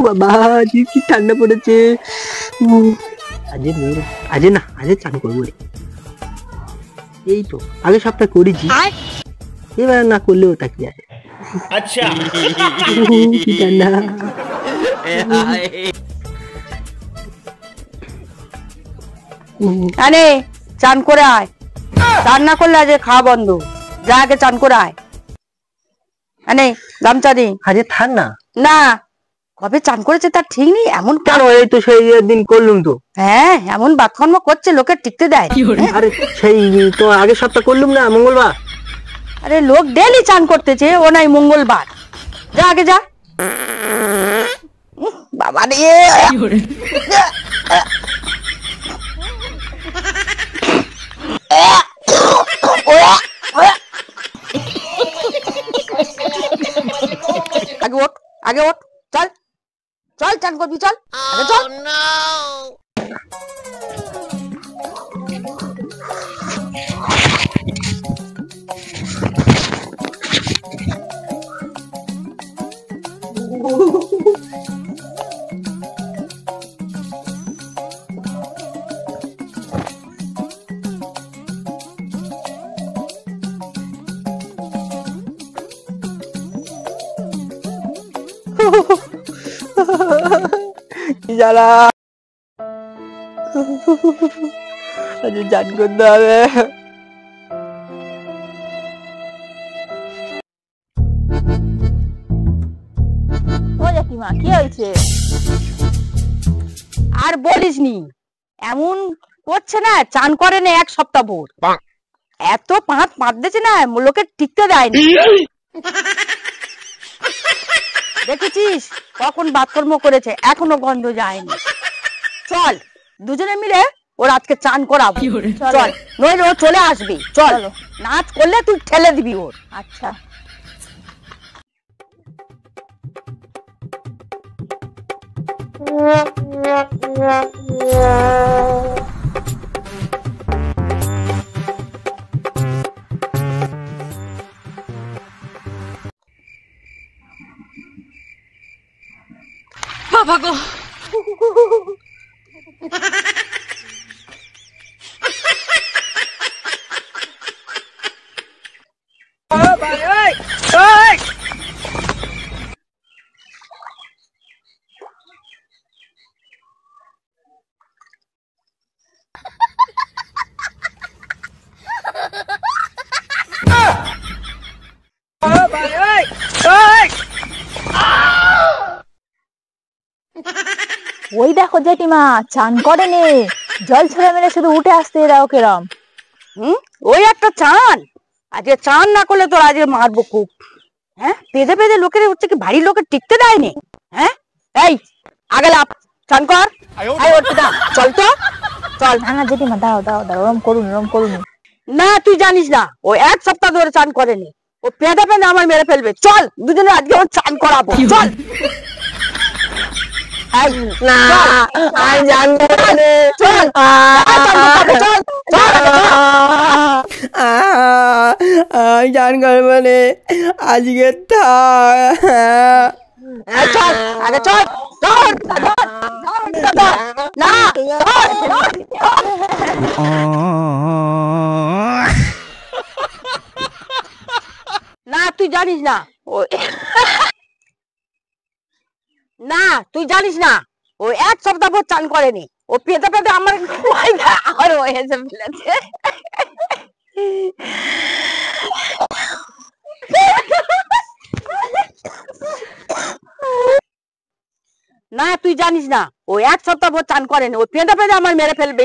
বাবা কি ঠান্ডা পড়েছে। আজে না আজে চান করবো রে। এই তো আগের সপ্তাহ করেছি, এবার না করলেও তা কি আছে। আচ্ছা কি ঠান্ডা। আরে চান করে আয়, চান না করলে আজ খাওয়া বন্ধ। যা আগে চান করে আয়। আরে গামছা দি। আজে থাক না। না কবে চান করেছে তার ঠিক নেই, এমন কেন? এই তো সেই দিন করলুম তো। হ্যাঁ এমন বাতকর্ম করছে লোকের টিকতে দেয়। আরে সেই তো আগের সপ্তাহ করলুম না, মঙ্গলবার। আরে লোক ডেলি চান করতেছে, ও নাই মঙ্গলবার। যা আগে যা। বাবা রে আগে ওঠ, আগে ওঠ, চল চল চান করবি, চল আগে চল। কি জ্বালা, আজকে চান করতে হবে। কি হয়েছে আর বলিস নি, এমন করছে না, চান করে না এক সপ্তাহ ভোর, এত পাঁচ দিচ্ছে না লোকের টিকতে দেয়নি। দেখেছিস কখন বাতকর্ম করেছে, এখনো গন্ধ যায়নি। চল দুজনে মিলে ওর আজকে চান করাবো, চল নইলে ও চলে আসবি। চল নাচ করলে তুই ঠেলে দিবি ওর। আচ্ছা বাবা গো, ওই দেখো জেঠিমা চান করেনি, জল ছেড়ে মেরে শুধু উঠে আসতে দাও কেরম। ওই একটা চান, আজকে চান না করলে তোর আজকে মারবো খুব। হ্যাঁ পেঁদে পেঁদে লোকের হচ্ছে কি বাড়ির লোকের টিকতে দেয়নি। হ্যাঁ এই আগে লাভ চান কর, চল তো চল। না না জেঠিমা দাও দাও দাও, ওরম করুন ওরম করুন। না তুই জানিস না, ও এক সপ্তাহ ধরে চান করেনি, ও পেঁদে পেঁদে আমার মেরে ফেলবে। চল দুজনে আজকে ওর চান করাবো, চল। না আর জানবো না, চল চান করবো না আজকে থাক। চল আগে চল, না না তুই জানিস না, না তুই জানিস না, ও এক সপ্তাহ পর চান করেনি, ও পেতে পেতে আমার আর হয়েছে ফেলেছে। না তুই জানিস না, ও এক সপ্তাহ পর চান করেনি, ও পেঁদে পেঁদে আমার মেরে ফেলবে।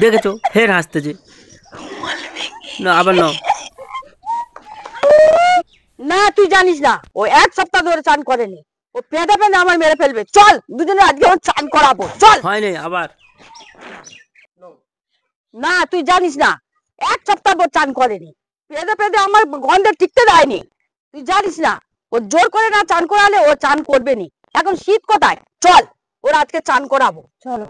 দেখেছো ফের হাসতেছে। না আবার না, না তুই জানিস না, ও এক সপ্তাহ ধরে চান করেনি, ও পেঁদে পেঁদে আমার মেরে ফেলবে। চল দুজনে আজকে ওর চান করাবো, চল। হয়নি আবার। না তুই জানিস না, এক সপ্তাহ পর চান করেনি, পেঁদে পেঁদে আমার গন্ধে টিকতে দেয়নি। তুই জানিস না, ও জোর করে না চান করালে ও চান করবে নি। এখন শীত কোথায়, চল ওর আজকে চান করাবো, চলো।